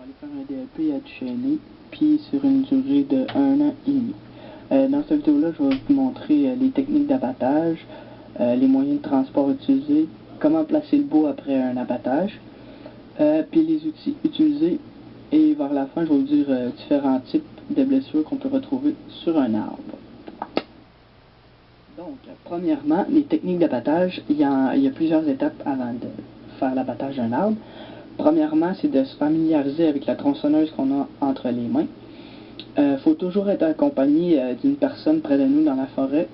aller faire un DEP à Duchesnay, puis sur une durée de 1 an et demi. Dans cette vidéo-là, je vais vous montrer les techniques d'abattage, les moyens de transport utilisés, comment placer le bois après un abattage, puis les outils utilisés, et vers la fin, je vais vous dire différents types de blessures qu'on peut retrouver sur un arbre. Donc, premièrement, les techniques d'abattage, il y a plusieurs étapes avant de faire l'abattage d'un arbre. Premièrement, c'est de se familiariser avec la tronçonneuse qu'on a entre les mains. Faut toujours être accompagné d'une personne près de nous dans la forêt.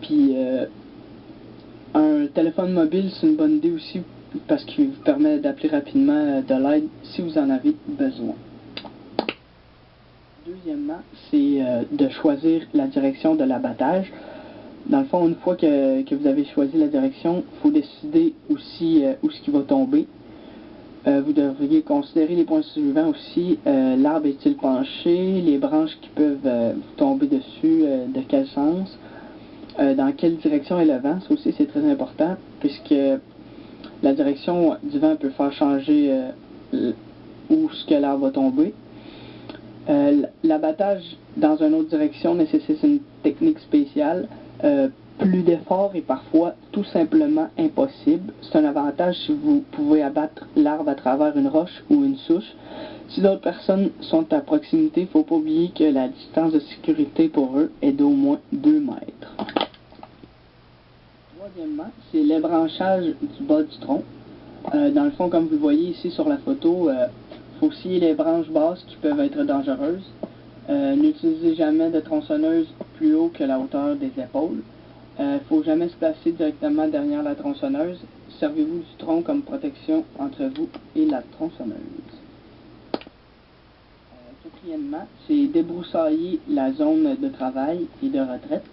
Puis, un téléphone mobile, c'est une bonne idée aussi parce qu'il vous permet d'appeler rapidement de l'aide si vous en avez besoin. Deuxièmement, c'est de choisir la direction de l'abattage. Dans le fond, une fois que vous avez choisi la direction, il faut décider aussi où ce qui va tomber. Vous devriez considérer les points suivants aussi. L'arbre est-il penché? Les branches qui peuvent tomber dessus, de quel sens? Dans quelle direction est le vent? Ça aussi, c'est très important, puisque la direction du vent peut faire changer où ce que l'arbre va tomber. L'abattage dans une autre direction nécessite une technique spéciale. Plus d'efforts est parfois tout simplement impossible. C'est un avantage si vous pouvez abattre l'arbre à travers une roche ou une souche. Si d'autres personnes sont à proximité, il ne faut pas oublier que la distance de sécurité pour eux est d'au moins 2 mètres. Troisièmement, c'est l'ébranchage du bas du tronc. Dans le fond, comme vous le voyez ici sur la photo, faut scier les branches basses qui peuvent être dangereuses. N'utilisez jamais de tronçonneuse plus haut que la hauteur des épaules. Il ne faut jamais se placer directement derrière la tronçonneuse. Servez-vous du tronc comme protection entre vous et la tronçonneuse. Quatrièmement, c'est débroussailler la zone de travail et de retraite.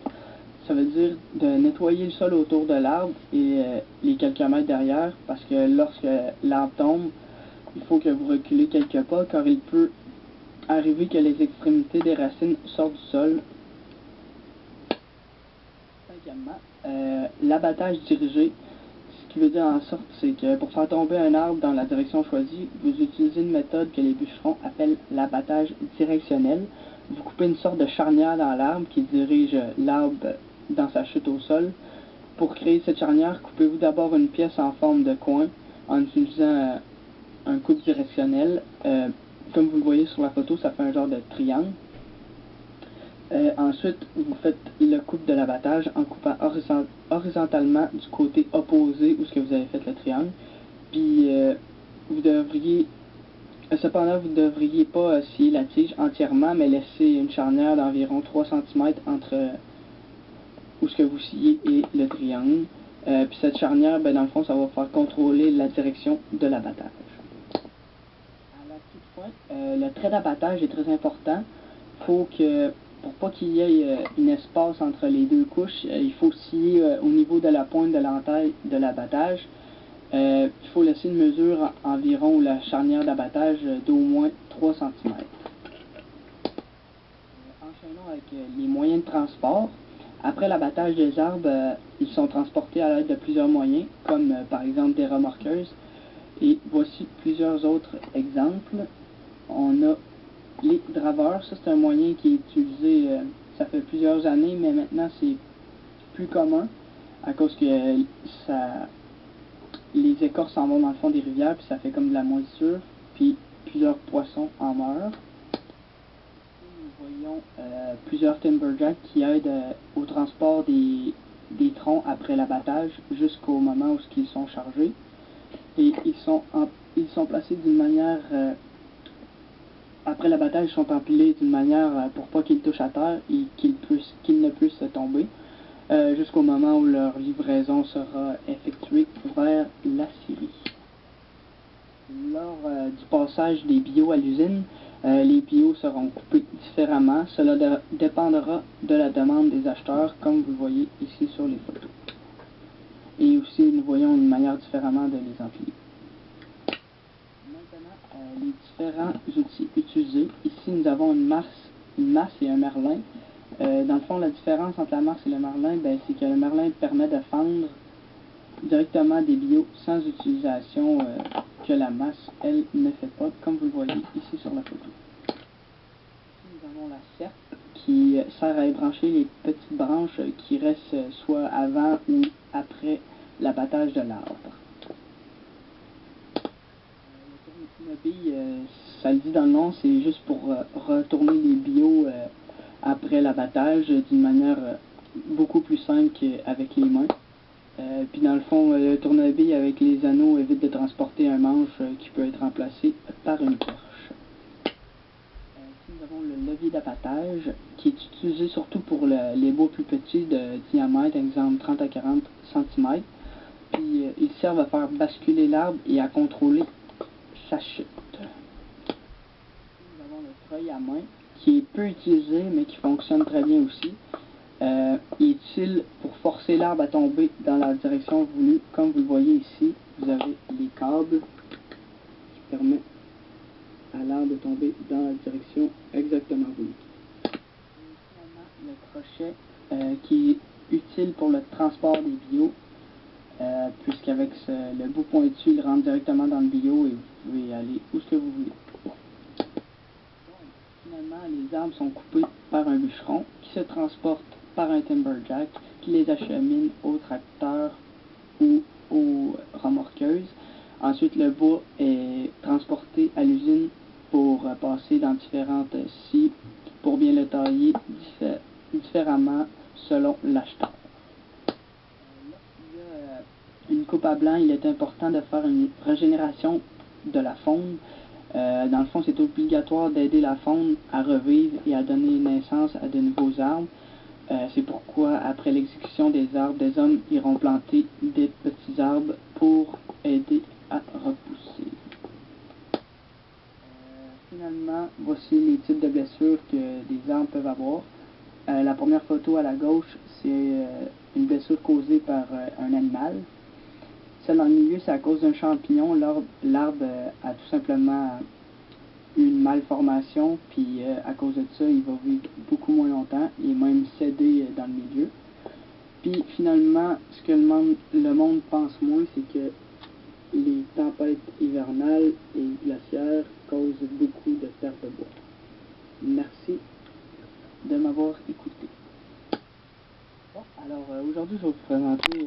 Ça veut dire de nettoyer le sol autour de l'arbre et les quelques mètres derrière, parce que lorsque l'arbre tombe, il faut que vous reculez quelques pas, car il peut arriver que les extrémités des racines sortent du sol. Cinquièmement, l'abattage dirigé, ce qui veut dire en sorte, c'est que pour faire tomber un arbre dans la direction choisie, vous utilisez une méthode que les bûcherons appellent l'abattage directionnel. Vous coupez une sorte de charnière dans l'arbre qui dirige l'arbre dans sa chute au sol. Pour créer cette charnière, coupez-vous d'abord une pièce en forme de coin en utilisant un coupe directionnel. Comme vous le voyez sur la photo, ça fait un genre de triangle. Ensuite, vous faites le coupe de l'abattage en coupant horizontalement du côté opposé où ce que vous avez fait le triangle. Puis, cependant, vous ne devriez pas scier la tige entièrement, mais laisser une charnière d'environ 3 cm entre où ce que vous sciez et le triangle. Puis cette charnière, dans le fond, ça va faire contrôler la direction de l'abattage. À la toute fin, le trait d'abattage est très important. Pour pas qu'il y ait un espace entre les deux couches, il faut scier au niveau de la pointe de l'entaille de l'abattage. Il faut laisser une mesure environ la charnière d'abattage d'au moins 3 cm. Enchaînons avec les moyens de transport. Après l'abattage des arbres, ils sont transportés à l'aide de plusieurs moyens, comme par exemple des remorqueuses. Et voici plusieurs autres exemples. On a les draveurs. Ça, c'est un moyen qui est utilisé, ça fait plusieurs années, mais maintenant c'est plus commun à cause que les écorces s'en vont dans le fond des rivières, puis ça fait comme de la moisissure, puis plusieurs poissons en meurent. Nous voyons plusieurs timberjacks qui aident au transport des troncs après l'abattage jusqu'au moment où ils sont chargés. Et ils sont placés d'une manière, après l'abattage, ils sont empilés d'une manière pour pas qu'ils touchent à terre et qu'ils ne puissent tomber, jusqu'au moment où leur livraison sera effectuée vers la scierie. Lors du passage des bio à l'usine, les bio seront coupés différemment. Cela dépendra de la demande des acheteurs, comme vous le voyez ici sur les photos. Et aussi, nous voyons une manière différemment de les empiler. Maintenant, les différents outils utilisés. Ici, nous avons une masse et un merlin. Dans le fond, la différence entre la masse et le merlin, c'est que le merlin permet de fendre directement des bio sans utilisation que la masse, elle, ne fait pas, comme vous le voyez ici sur la photo. Ici, nous avons la serpe qui sert à ébrancher les petites branches qui restent soit avant ou après l'abattage de l'arbre. Le tourne-bille, ça le dit dans le nom, c'est juste pour retourner les bio après l'abattage d'une manière beaucoup plus simple qu'avec les mains. Puis dans le fond, le tourne-bille avec les anneaux évite de transporter un manche qui peut être remplacé par une perche. Ici nous avons le levier d'abattage qui est utilisé surtout pour les bois plus petits de diamètre, exemple 30 à 40 cm. Puis ils servent à faire basculer l'arbre et à contrôler sa chute. Nous avons le treuil à main qui est peu utilisé mais qui fonctionne très bien aussi. Il est utile pour forcer l'arbre à tomber dans la direction voulue. Comme vous le voyez ici, vous avez les câbles qui permettent à l'arbre de tomber dans la direction exactement voulue. Et finalement, le crochet qui est utile pour le transport des bio, puisqu'avec le bout pointu, il rentre directement dans le bio et vous pouvez aller où ce que vous voulez. Finalement, les arbres sont coupés par un bûcheron qui se transporte par un timberjack qui les achemine au tracteur ou aux remorqueuses. Ensuite, le bois est transporté à l'usine pour passer dans différentes scies pour bien le tailler différemment selon l'acheteur. Lorsqu'il y a une coupe à blanc, il est important de faire une régénération de la faune. Dans le fond, c'est obligatoire d'aider la faune à revivre et à donner naissance à de nouveaux arbres. C'est pourquoi, après l'exécution des arbres, des hommes iront planter des petits arbres pour aider à repousser. Finalement, voici les types de blessures que des arbres peuvent avoir. La première photo à la gauche, c'est une blessure causée par un animal. Celle dans le milieu, c'est à cause d'un champignon. L'arbre a tout simplement une malformation, puis à cause de ça, il va vivre beaucoup moins longtemps et même céder dans le milieu. Puis finalement, ce que le monde pense moins, c'est que les tempêtes hivernales et glaciaires causent beaucoup de pertes de bois. Merci de m'avoir écouté. Bon, alors aujourd'hui, je vais vous présenter